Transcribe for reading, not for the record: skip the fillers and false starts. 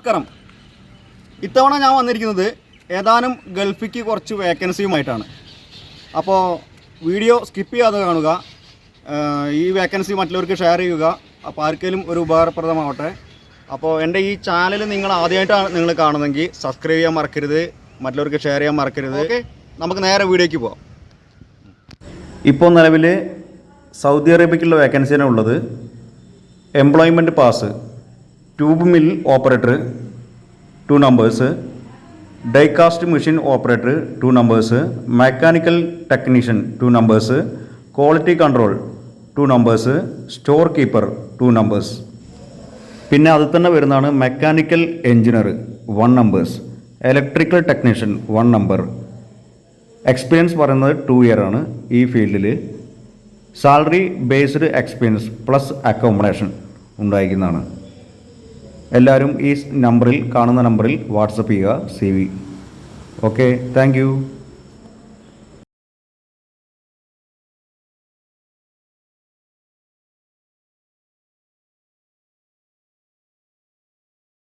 നമസ്കാരം. ഇത്തവണ ഞാൻ വന്നിരിക്കുന്നത് ഏതാനും ഗൾഫിക്ക് കുറച്ച് വേക്കൻസിയുമായിട്ടാണ്. അപ്പോൾ വീഡിയോ സ്കിപ്പ് ചെയ്യാതെ കാണുക. ഈ വേക്കൻസി മറ്റുള്ളവർക്ക് ഷെയർ ചെയ്യുക. അപ്പോൾ ആർക്കെങ്കിലും ഒരു ഉപകാരപ്രദമാവട്ടെ. അപ്പോൾ എൻ്റെ ഈ ചാനൽ നിങ്ങൾ ആദ്യമായിട്ടാണ് നിങ്ങൾ കാണുന്നതെങ്കിൽ സബ്സ്ക്രൈബ് ചെയ്യാൻ മറക്കരുത്, മറ്റുള്ളവർക്ക് ഷെയർ ചെയ്യാൻ മറക്കരുത്. ഓക്കെ, നമുക്ക് നേരെ വീഡിയോയ്ക്ക് പോകാം. ഇപ്പോൾ നിലവിൽ സൗദി അറേബ്യക്കുള്ള വേക്കൻസിയാണ് ഉള്ളത്. Employment pass, tube mill operator 2 numbers, die-cast machine operator 2 numbers, mechanical technician 2 numbers, quality control 2 numbers, store keeper 2 numbers. പിന്നെ അതിൽ തന്നെ വരുന്നതാണ് mechanical engineer 1 number, electrical technician 1 number. Experience പറയുന്നത് 2 year ആണ് ഈ ഫീൽഡിൽ. Salary based experience plus accommodation ഉണ്ടായിരിക്കുന്നതാണ്. എല്ലാവരും ഈ നമ്പറിൽ കാണുന്ന നമ്പറിൽ വാട്സപ്പ് ചെയ്യുക CV. Okay, thank you.